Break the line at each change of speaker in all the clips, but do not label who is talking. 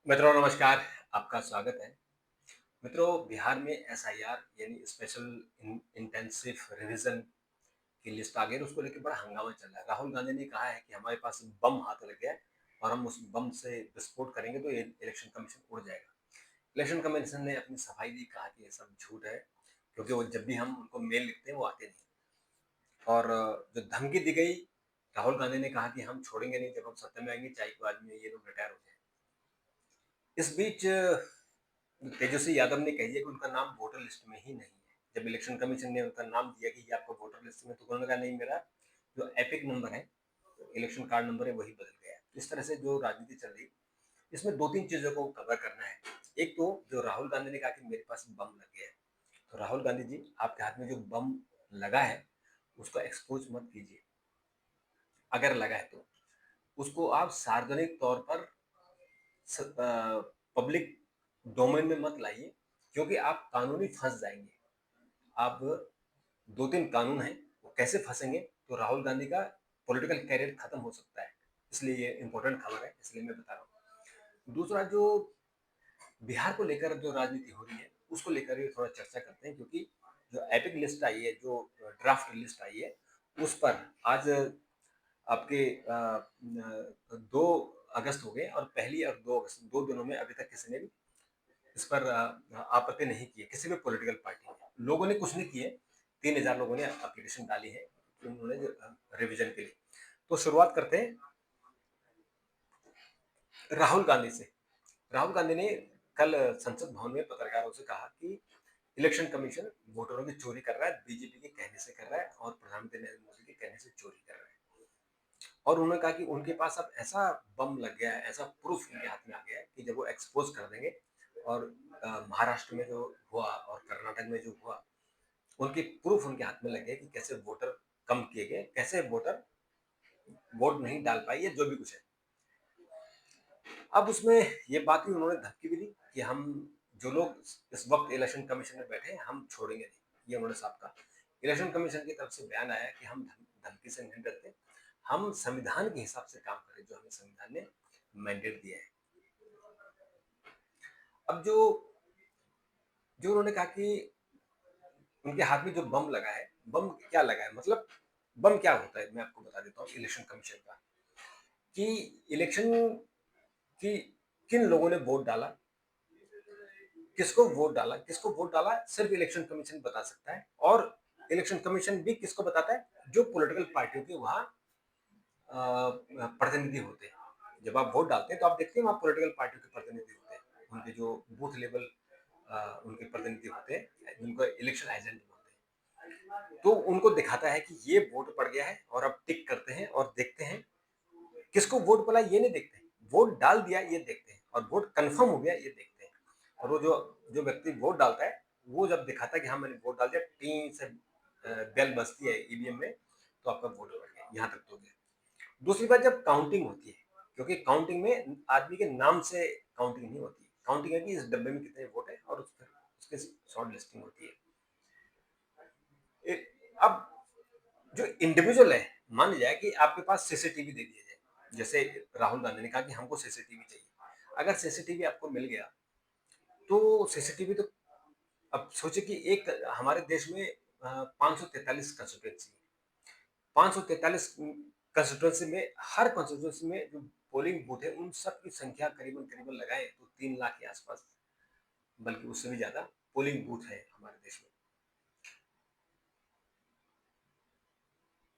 मित्रों नमस्कार, आपका स्वागत है। मित्रों बिहार में एसआईआर यानी स्पेशल इंटेंसिव रिवीजन की लिस्ट आ गई और उसको लेके बड़ा हंगामा चल रहा है। राहुल गांधी ने कहा है कि हमारे पास बम हाथ लग गया है और हम उस बम से विस्फोट करेंगे तो ये इलेक्शन कमीशन उड़ जाएगा। इलेक्शन कमीशन ने अपनी सफाई दी, कहा कि ये सब झूठ है क्योंकि वो जब भी हम उनको मेल लिखते हैं वो आते नहीं। और जो धमकी दी गई, राहुल गांधी ने कहा कि हम छोड़ेंगे नहीं, जब हम सत्ता में आएंगे चाहे के बाद में ये लोग रिटायर हो जाए। इस बीच तेजस्वी यादव ने कह दिया कि उनका नाम वोटर लिस्ट में ही नहीं है। जब इलेक्शन कमीशन ने उनका नाम दिया कि ये आपका वोटर लिस्ट में, तो उन्होंने कहा नहीं, मेरा जो एपिक नंबर है, इलेक्शन कार्ड नंबर है, वही बदल गया है। इस तरह से जो राजनीति चल रही, इसमें दो तीन चीजों को कवर करना है। एक तो जो राहुल गांधी ने कहा कि मेरे पास बम लग गया है, तो राहुल गांधी जी, आपके हाथ में जो बम लगा है उसको एक्सपोज मत कीजिए। अगर लगा है तो उसको आप सार्वजनिक तौर पर पब्लिक डोमेन में मत लाइए, क्योंकि आप कानूनी फंस जाएंगे। आप दो तीन कानून हैं, वो कैसे फंसेंगे, तो राहुल गांधी का पॉलिटिकल कैरियर खत्म हो सकता है। इसलिए ये इंपॉर्टेंट खबर है, इसलिए मैं बता रहा हूँ। दूसरा, जो बिहार को लेकर जो राजनीति हो रही है उसको लेकर भी थोड़ा चर्चा करते हैं, क्योंकि जो एपिक लिस्ट आई है, जो ड्राफ्ट लिस्ट आई है, उस पर आज आपके 2 अगस्त हो गए और पहली और 2 अगस्त, 2 दिनों में अभी तक किसी ने भी इस पर आपत्ति नहीं की है, किसी भी पॉलिटिकल पार्टी ने। लोगों ने कुछ नहीं किए, 3,000 लोगों ने एप्लीकेशन डाली है उन्होंने रिवीजन के लिए। तो शुरुआत करते हैं राहुल गांधी से। राहुल गांधी ने कल संसद भवन में पत्रकारों से कहा कि इलेक्शन कमीशन वोटरों की चोरी कर रहा है, बीजेपी के कहने से कर रहा है और प्रधानमंत्री नरेंद्र मोदी के कहने से चोरी कर रहा है। और उन्होंने कहा कि उनके पास अब ऐसा बम लग गया है, ऐसा प्रूफ उनके हाथ में आ गया है कि जब वो एक्सपोज कर देंगे, और महाराष्ट्र में जो हुआ और कर्नाटक में जो हुआ, उनके प्रूफ उनके हाथ में लग गए कि कैसे वोटर कम किए गए, कैसे वोटर वोट नहीं डाल पाए, या जो भी कुछ है। अब उसमें ये बात भी उन्होंने धमकी भी दी कि हम जो लोग इस वक्त इलेक्शन कमीशन में बैठे हैं हम छोड़ेंगे नहीं, ये उन्होंने साफ कहा। इलेक्शन कमीशन की तरफ से बयान आया कि हम धमकी से नहीं डरते, हम संविधान के हिसाब से काम करें जो हमें संविधान ने मैंडेट दिया है। अब जो जो उन्होंने कहा कि उनके हाथ में जो बम लगा है, बम क्या लगा है, मतलब बम क्या होता है, मैं आपको बता देता हूँ इलेक्शन कमीशन का। कि इलेक्शन की किन लोगों ने वोट डाला, किसको वोट डाला सिर्फ इलेक्शन कमीशन बता सकता है। और इलेक्शन कमीशन भी किसको बताता है, जो पॉलिटिकल पार्टियों के वहां प्रतिनिधि होते हैं। जब आप वोट डालते हैं तो आप देखते हैं वहां पॉलिटिकल पार्टियों के प्रतिनिधि होते हैं, उनके जो बूथ लेवल उनके प्रतिनिधि होते हैं, जिनको इलेक्शन एजेंट बोलते हैं। तो उनको दिखाता है कि ये वोट पड़ गया है, और अब टिक करते हैं और देखते हैं किसको वोट पड़ा, ये नहीं देखते हैं, वोट डाल दिया ये देखते हैं, और वोट कंफर्म हो गया ये देखते हैं। और वो जो जो व्यक्ति वोट डालता है, वो जब दिखाता है कि हाँ मैंने वोट डाल दिया, टी से बेल बजती है ईवीएम में, तो आपका वोट पड़ गया, यहाँ तक तो गया। दूसरी बात, जब काउंटिंग होती है, क्योंकि काउंटिंग में आदमी के नाम से काउंटिंग नहीं होती, काउंटिंग है कि इस डब्बे में कितने वोट है, और उसके शॉर्ट लिस्टिंग होती है। अब जो इंडिविजुअल है, मान लिया जाए कि आपके पास सीसीटीवी दे दिया जाए, जैसे राहुल गांधी ने कहा कि हमको सीसीटीवी चाहिए। अगर सीसीटीवी आपको मिल गया, तो सीसीटीवी तो, अब सोचे कि एक हमारे देश में 543 कंस्टिट्यूंसी, 543 कंस्टिट्यूंसी में, हर कंस्टिट्यूंसी में जो पोलिंग बूथ है उन सब की संख्या करीबन करीबन लगाए तो 3 लाख के आसपास, बल्कि उससे भी ज्यादा पोलिंग बूथ है हमारे देश में।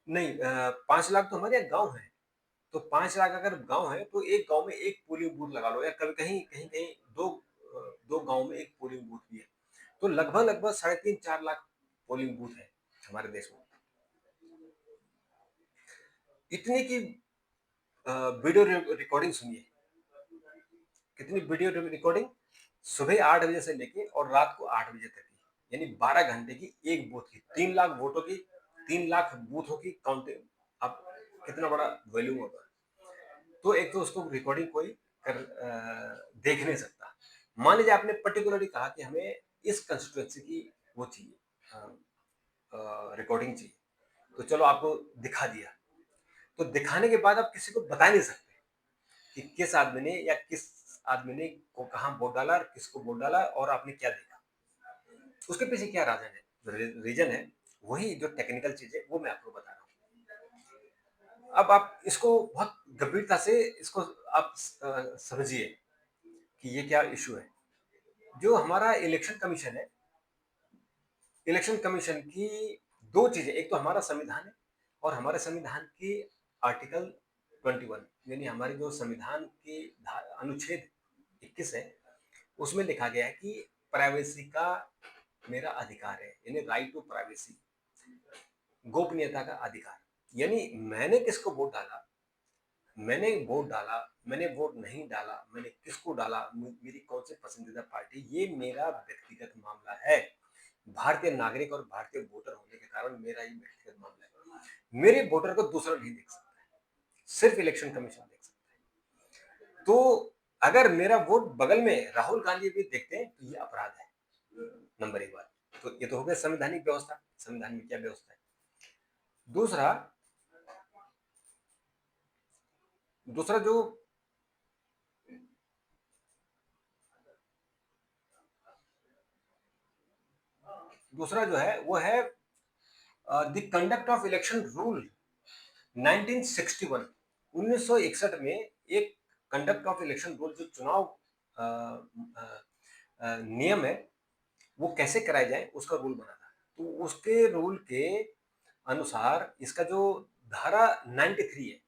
नहीं, 5 लाख तो हमारे यहाँ गाँव है। तो 5 लाख अगर गांव है तो एक गांव में एक पोलिंग बूथ लगा लो, या कभी कहीं कहीं कहीं दो गांव में एक पोलिंग बूथ भी है। तो लगभग लगभग 3.5 4 लाख पोलिंग बूथ है हमारे देश में। इतनी की वीडियो रिकॉर्डिंग सुनिए, कितनी वीडियो रिकॉर्डिंग, सुबह 8 बजे से लेके और रात को 8 बजे तक की, यानी 12 घंटे की एक बूथ की, 3 लाख वोटों की, 3 लाख बूथों की काउंटिंग। अब कितना बड़ा वॉल्यूम होगा। तो एक तो उसको रिकॉर्डिंग कोई देख नहीं सकता। मान लीजिए आपने पर्टिकुलरली कहा कि हमें इस कंस्टिट्यूएंसी की वो चाहिए, रिकॉर्डिंग चाहिए, तो चलो आपको दिखा दिया। तो दिखाने के बाद आप किसी को बता नहीं सकते कि किस आदमी ने या किस आदमी ने को कहाँ वोट डाला, किसको वोट डाला और आपने क्या देखा, उसके पीछे क्या राजन है, जो रीजन है, वही जो टेक्निकल चीज है वो मैं आपको बता रहा हूँ। अब आप इसको बहुत गंभीरता से इसको आप समझिए कि ये क्या इशू है। जो हमारा इलेक्शन कमीशन है, इलेक्शन कमीशन की दो चीजें, एक तो हमारा संविधान है और हमारे संविधान की आर्टिकल 21 यानी हमारी जो संविधान की अनुच्छेद 21 है, उसमें लिखा गया है कि प्राइवेसी का मेरा अधिकार है, यानी राइट टू प्राइवेसी, गोपनीयता का अधिकार। यानी मैंने किसको वोट डाला, मैंने वोट डाला, मैंने वोट नहीं डाला, मैंने किसको डाला, मेरी कौन सी पसंदीदा पार्टी, ये मेरा व्यक्तिगत मामला है। भारतीय नागरिक और भारतीय वोटर होने के कारण मेरा ये व्यक्तिगत मामला है। मेरे वोटर को दूसरा नहीं देख सकता है, सिर्फ इलेक्शन कमीशन देख सकता है। तो अगर मेरा वोट बगल में राहुल गांधी भी देखते हैं तो ये अपराध है। नंबर एक बात, तो ये तो हो गया संवैधानिक व्यवस्था, संविधान में क्या व्यवस्था है। दूसरा, दूसरा जो दूसरा जो है वो है the conduct of election rule 1961, 1961 में एक कंडक्ट ऑफ इलेक्शन रूल, जो चुनाव अ, अ, नियम है वो कैसे कराए जाए उसका रूल बना था। तो उसके रूल के अनुसार इसका जो धारा 93 है,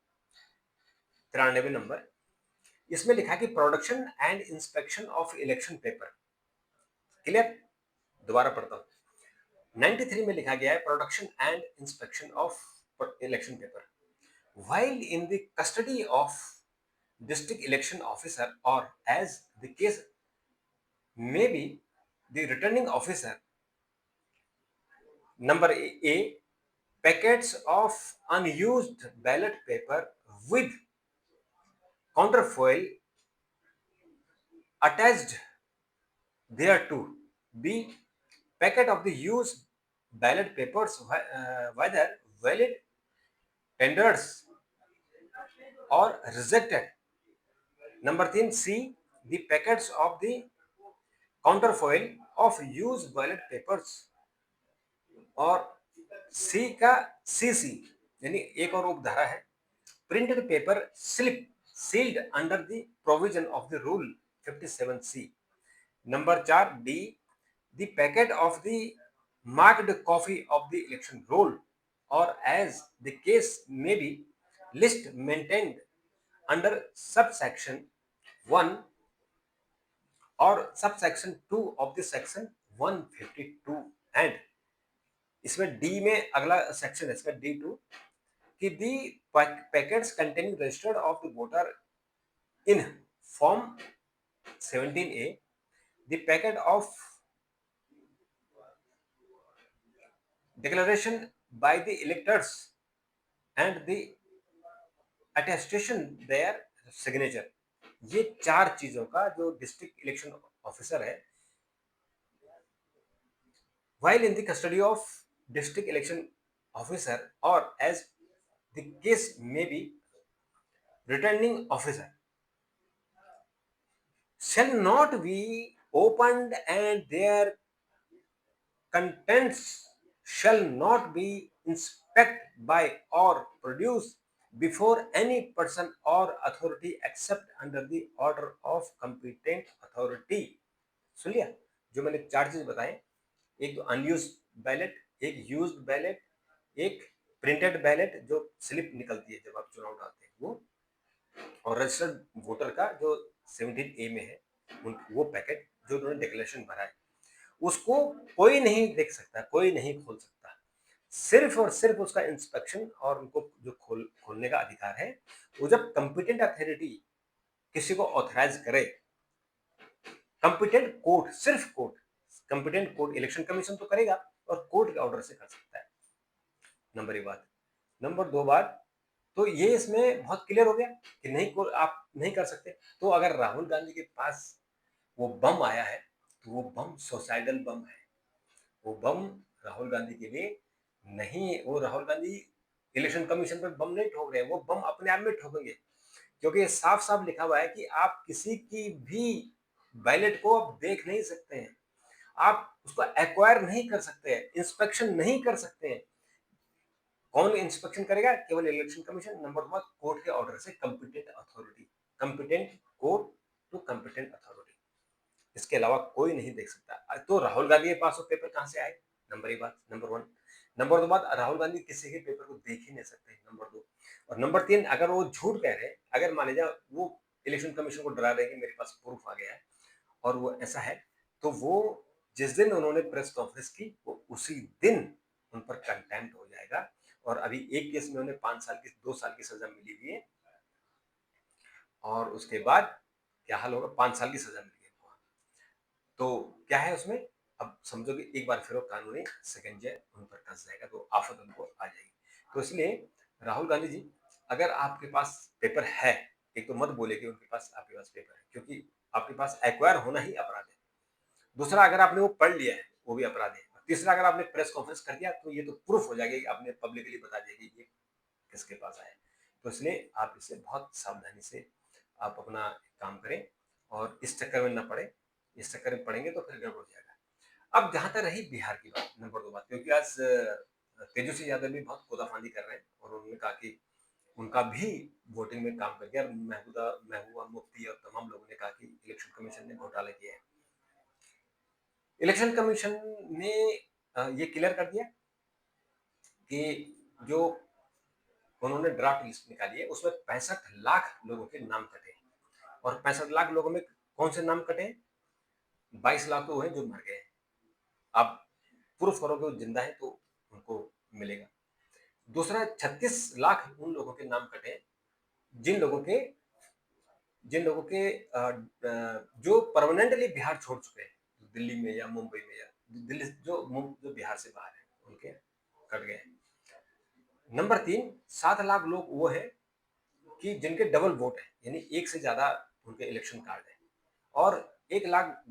93 नंबर, इसमें लिखा है कि production and inspection of election paper. Clear, दोबारा पढ़ता हूँ। 93 में लिखा गया है production and inspection of election paper while in the custody of district election officer or as the case may be, the returning officer, number A, packets of unused ballot paper with counterfoil attached thereto. B, packet of the used ballot papers, whether valid, tenders or rejected. Number 3, C, the packets of the counterfoil of used ballot papers, और सी का CC यानी एक और उपधारा है, printed paper slip sealed under the provision of the rule 57C। Number 4, D, the packet of the marked copy of the election roll और as the case may be list maintained under sub section 1 और sub section 2 of the section 152 and, इसमें D में अगला सेक्शन है इसका D2, कि the packets containing registered of the voter in form 17A, the packet of declaration by the electors and the attestation there signature. ये चार चीजों का जो डिस्ट्रिक्ट इलेक्शन ऑफिसर है, while in the custody of district election officer or as the case may be, returning officer shall not be opened and their contents shall not be inspected by or produced before any person or authority except under the order of competent authority। सुन लिया, जो मैंने चार चीज बताए, एक तो unused ballot, एक used ballot, एक प्रिंटेड बैलेट जो स्लिप निकलती है जब आप चुनाव डालते हैं वो, और रजिस्टर्ड वोटर का जो 17A में है वो पैकेट जो उन्होंने डिक्लेरेशन भरा है, उसको कोई नहीं देख सकता, कोई नहीं खोल सकता। सिर्फ और सिर्फ उसका इंस्पेक्शन और उनको जो खोलने का अधिकार है वो जब कंपिटेंट अथॉरिटी किसी को ऑथराइज करे, कंपिटेंट कोर्ट, सिर्फ court, competent court, election commission तो करेगा और कोर्ट के ऑर्डर से कर सकता है। नंबर एक बात। नंबर दो बात, तो ये इसमें बहुत क्लियर हो गया कि नहीं को आप नहीं कर सकते। तो अगर राहुल गांधी के पास वो बम आया है तो वो बम सुसाइडल बम है, वो बम राहुल गांधी के लिए नहीं, वो राहुल गांधी इलेक्शन कमीशन पे बम नहीं ठोक रहे हैं, वो बम अपने आप में ठोकेंगे। क्योंकि ये साफ-साफ लिखा हुआ है कि आप किसी की भी बैलेट को आप देख नहीं सकते हैं। आप उसको एक्वायर नहीं कर सकते हैं, इंस्पेक्शन नहीं कर सकते हैं। कौन इंस्पेक्शन करेगा? केवल इलेक्शन कमीशन, नंबर 2 कोर्ट के ऑर्डर से competent authority, competent court to competent authority. इसके अलावा कोई नहीं देख सकता। तो राहुल गांधी के पास वो पेपर कहाँ से आए? नंबर एक बात, नंबर 1। नंबर 2 बात, राहुल गांधी किसी के पेपर को देख ही नहीं सकते, नंबर 2। और नंबर 3, अगर वो झूठ कह रहे हैं, अगर मान लीजिए वो इलेक्शन कमीशन को डरा रहे हैं कि मेरे पास प्रूफ आ गया है और वो ऐसा है, तो वो जिस दिन उन्होंने प्रेस कॉन्फ्रेंस की, वो उसी दिन उन पर कंटेम्प्ट हो जाएगा। और अभी एक केस में उन्हें 5 साल की 2 साल की सजा मिली हुई है और उसके बाद क्या हाल होगा? 5 साल की सजा मिली है। तो क्या है उसमें? अब समझो कि एक बार फिर वो कानूनी शिकंजा उन पर कस जाएगा, तो आफत उनको आ जाएगी। तो इसलिए राहुल गांधी जी, अगर आपके पास पेपर है, एक तो मत बोले कि उनके पास आपके पास पेपर है, क्योंकि आपके पास एक्वायर होना ही अपराध है। दूसरा, अगर आपने वो पढ़ लिया है, वो भी अपराध है। तीसरा, अगर आपने प्रेस कॉन्फ्रेंस कर दिया, तो ये तो प्रूफ हो जाएगा कि आपने पब्लिकली बता दिया कि ये किसके पास आया है। तो इसलिए आप इससे बहुत सावधानी से आप अपना काम करें और इस चक्कर में ना पड़े। इस चक्कर में पड़ेंगे तो फिर गड़बड़ हो जाएगा। अब जहां तक रही बिहार की बात, नंबर 2 बात, क्योंकि आज तेजस्वी यादव भी बहुत कोताफांदी कर रहे हैं और उन्होंने कहा कि उनका भी वोटिंग में काम कर गया। महबूबा महबूबा मुफ्ती और तमाम लोगों ने कहा कि इलेक्शन कमीशन ने घोटाला किया है। इलेक्शन कमीशन ने ये क्लियर कर दिया कि जो उन्होंने ड्राफ्ट लिस्ट निकाली है, उसमें 65 लाख लोगों के नाम कटे हैं। और 65 लाख लोगों में कौन से नाम कटे हैं? 22 लाख तो वो हैं जो मर गए हैं। आप प्रूफ करोगे वो जिंदा है तो उनको मिलेगा। दूसरा, 36 लाख उन लोगों के नाम कटे हैं जिन लोगों के जो परमानेंटली बिहार छोड़ चुके हैं, दिल्ली में या मुंबई में, या दिल्ली जो बिहार से बाहर है, उनके कट गए हैं। नंबर 3, 7 लाख लोग वो हैं कि जिनके डबल वोट है, यानी एक से ज्यादा उनके इलेक्शन कार्ड है। और 1 लाख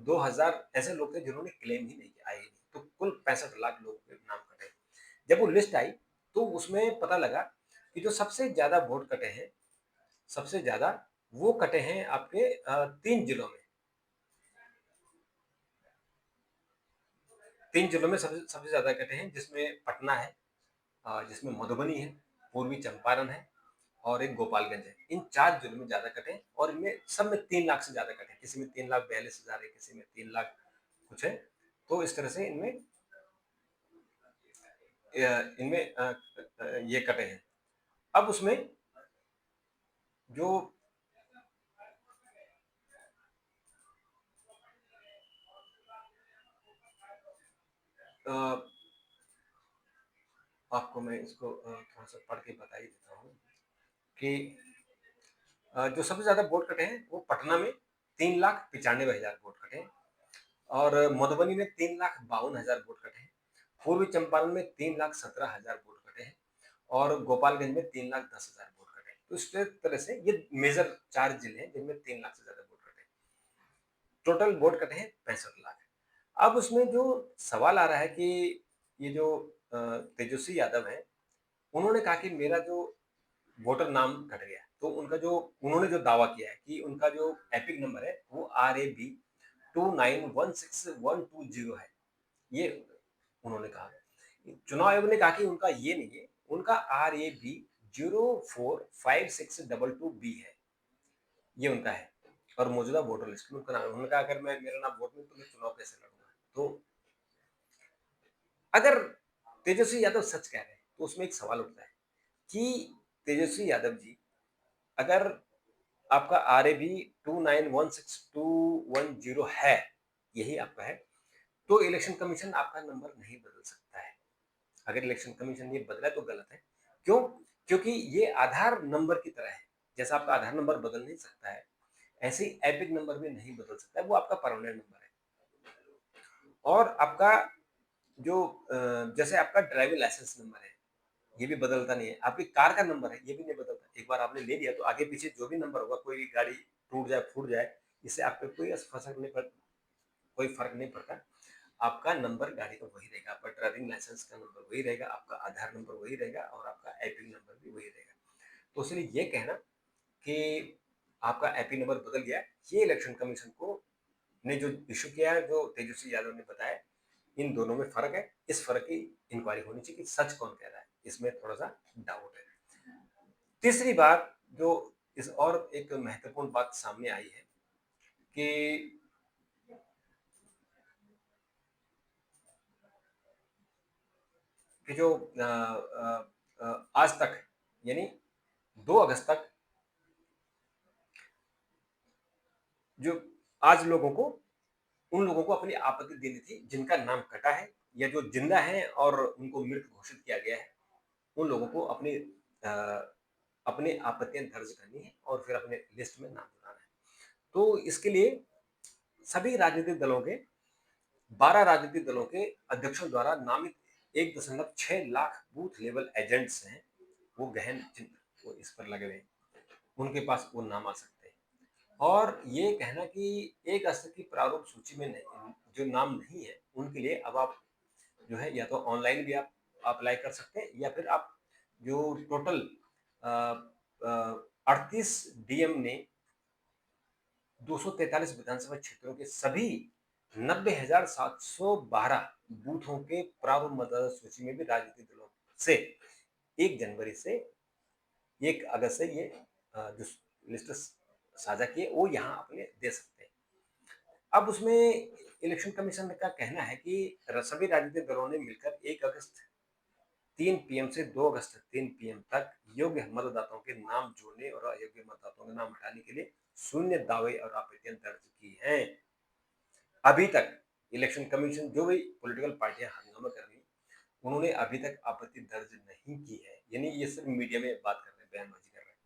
2,000 ऐसे लोग थे जिन्होंने क्लेम ही नहीं किया, आए ही नहीं। तो कुल 65 लाख लोगों के नाम कटे। जब वो लिस्ट आई तो उसमें पता लगा कि जो सबसे ज्यादा वोट कटे हैं, सबसे ज्यादा वो कटे हैं आपके 3 जिलों में। 3 जिलों में सबसे सबसे ज्यादा कटे हैं, जिसमें पटना है, जिसमें मधुबनी है, पूर्वी चंपारण है और एक गोपालगंज है। इन 4 जिलों में ज्यादा कटे हैं और इनमें सब में 3 लाख से ज्यादा कटे हैं। किसी में 3,42,000 है, किसी में 3 लाख कुछ है। तो इस तरह से इनमें ये कटे हैं। अब उसमें जो अ, आपको मैं इसको थोड़ा सा पढ़ के बता ही देता हूँ कि जो सबसे ज्यादा वोट कटे हैं वो पटना में 3,95,000 वोट कटे हैं और मधुबनी में 3,52,000 वोट कटे हैं। पूर्वी चंपारण में 3,17,000 वोट कटे हैं और गोपालगंज में 3,10,000 वोट कटे हैं। तो इस तरह से ये मेजर 4 जिले हैं जिनमें 3 लाख से ज्यादा वोट कटे हैं। टोटल वोट कटे हैं 65 लाख। अब उसमें जो सवाल आ रहा है कि ये जो तेजस्वी यादव है, उन्होंने कहा कि मेरा जो वोटर नाम कट गया, तो उनका जो उन्होंने जो दावा किया है कि उनका जो एपिक नंबर है वो RAB 2916 120 है, ये उन्होंने कहा। चुनाव आयोग ने कहा कि उनका ये नहीं है, उनका RAB 045622B है, ये उनका है। और मौजूदा वोटर लिस्ट में उनका नाम है। उन्होंने कहा अगर मैं मेरा नाम वोट में, तो मैं चुनाव कैसे लड़ूंगा? तो अगर तेजस्वी यादव सच कह रहे हैं तो उसमें एक सवाल उठता है कि तेजस्वी यादव जी, अगर आपका RAB 2916 210 है, यही आपका है, तो इलेक्शन कमीशन आपका नंबर नहीं बदल सकता है। अगर इलेक्शन कमीशन ये बदला तो गलत है। क्यों? क्योंकि ये आधार नंबर की तरह है। जैसा आपका आधार नंबर बदल नहीं सकता है, ऐसे ही एपिक नंबर भी नहीं बदल सकता है। वो आपका परमानेंट नंबर है। और आपका जो जैसे आपका ड्राइविंग लाइसेंस नंबर है, ये भी बदलता नहीं है। आपकी कार का नंबर है, ये भी नहीं बदलता। एक बार आपने ले लिया तो आगे पीछे जो भी नंबर होगा, कोई भी गाड़ी टूट जाए, फूट जाए, इससे आपको कोई फर्क नहीं पड़ता। आपका नंबर गाड़ी का वही रहेगा, आपका ड्राइविंग लाइसेंस का नंबर वही रहेगा, आपका आधार नंबर वही रहेगा और आपका एपिक नंबर भी वही रहेगा। तो इसलिए ये कहना कि आपका एपी नंबर बदल गया है। ये इलेक्शन कमीशन को ने जो इश्यू किया है, जो तेजस्वी यादव ने बताया, इन दोनों में फ़र्क है। इस फ़र्क की इंक्वायरी होनी चाहिए कि सच कौन कह रहा है, इसमें थोड़ा-सा डाउट है। तीसरी बात जो इस और एक महत्वपूर्ण बात सामने आई है कि जो आज तक यानी 2 अगस्त तक जो आज लोगों को उन लोगों को अपनी आपत्ति देनी थी जिनका नाम कटा है या जो जिंदा है और उनको मृत घोषित किया गया है, उन लोगों को अ, अपनी आपत्तियां दर्ज करनी है और फिर अपने लिस्ट में नाम जुड़ाना है। तो इसके लिए सभी राजनीतिक दलों के 12 राजनीतिक दलों के अध्यक्षों द्वारा नामित 1.6 लाख बूथ लेवल एजेंट्स हैं, वो गहन चिंतन वो इस पर लगे हुए हैं। उनके पास वो नाम आ सकते हैं। और ये कहना कि 1 अगस्त की प्रारूप सूची में नहीं, जो नाम नहीं है, उनके लिए अब आप जो है या तो ऑनलाइन भी आप अप्लाई कर सकते हैं या फिर आप जो टोटल 38 डीएम ने 243 विधानसभा क्षेत्रों के सभी 90,712 बूथों के प्रारूप मतदाता सूची में भी राजनीतिक दलों से 1 जनवरी से 1 अगस्त से ये जो लिस्ट साझा किए वो यहाँ अपने दे सकते हैं। अब उसमें इलेक्शन कमीशन का कहना है कि सभी राजनीतिक दलों ने मिलकर 1 अगस्त 3 पीएम से 2 अगस्त 3 पीएम तक योग्य मतदाताओं के नाम जोड़ने और अयोग्य मतदाताओं के नाम हटाने के लिए शून्य दावे और आपत्तियां दर्ज की हैं। अभी तक इलेक्शन कमीशन जो भी पॉलिटिकल पार्टियां हंगामा कर रही उन्होंने अभी तक आपत्ति दर्ज नहीं की है, यानी ये सिर्फ मीडिया में बात कर रहे हैं, बयानबाजी कर रहे हैं।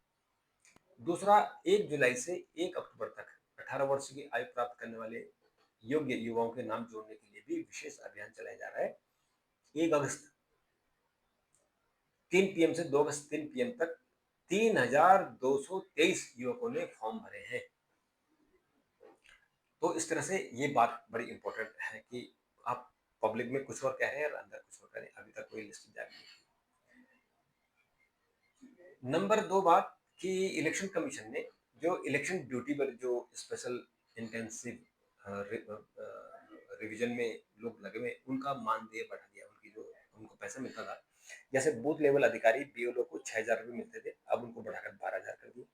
दूसरा, 1 जुलाई से 1 अक्टूबर तक 18 वर्ष की आयु प्राप्त करने वाले योग्य युवाओं के नाम जोड़ने के लिए भी विशेष अभियान चलाया जा रहा है। 1 अगस्त 3 पीएम से 2 अगस्त 3 पीएम तक 3,223 युवकों ने फॉर्म भरे हैं। तो इस तरह से ये बात बड़ी इंपॉर्टेंट है कि आप पब्लिक में कुछ और कह रहे हैं और अंदर कुछ और कह रहे हैं। अभी तक कोई लिस्ट जारी नहीं। नंबर 2 बात कि इलेक्शन कमीशन ने जो इलेक्शन ड्यूटी पर जो स्पेशल इंटेंसिव रिवीजन में लोग लगे हुए उनका मानदेय बढ़ा दिया। उनकी जो उनको पैसा मिलता था, जैसे बूथ लेवल अधिकारी बीएलओ को 6,000 रुपये मिलते थे, अब उनको बढ़ाकर 12,000 कर दिए।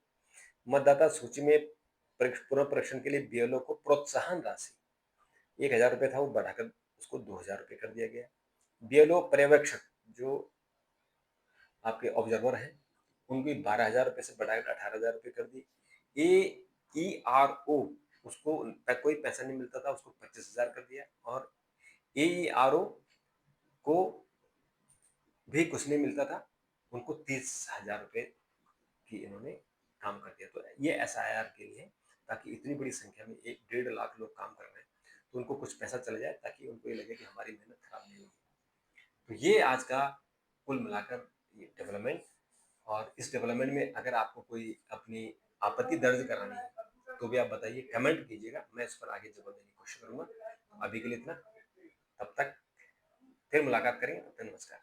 मतदाता सूची में पुनः परीक्षण के लिए बीएलओ को प्रोत्साहन राशि 1,000 रुपये था, वो बढ़ाकर उसको 2,000 रुपये कर दिया गया। बीएलओ पर्यवेक्षक जो आपके ऑब्जर्वर हैं, उनकी 12,000 रुपये से बढ़ाकर 18,000 रुपये कर दी। एईआरओ उसको कोई पैसा नहीं मिलता था, उसको 25,000 कर दिया। और एईआरओ को भी कुछ नहीं मिलता था, उनको 30,000 रुपये की इन्होंने काम कर दिया। तो ये एसआईआर के लिए है, ताकि इतनी बड़ी संख्या में 1-1.5 लाख लोग काम कर रहे हैं, तो उनको कुछ पैसा चला जाए ताकि उनको ये लगे कि हमारी मेहनत खराब नहीं होगी। तो ये आज का कुल मिलाकर ये डेवलपमेंट। और इस डेवलपमेंट में अगर आपको कोई अपनी आपत्ति दर्ज करानी है तो भी आप बताइए, कमेंट कीजिएगा, मैं इस पर आगे जवाब देने की कोशिश करूंगा। अभी के लिए इतना, तब तक फिर मुलाकात करेंगे, तब तक नमस्कार।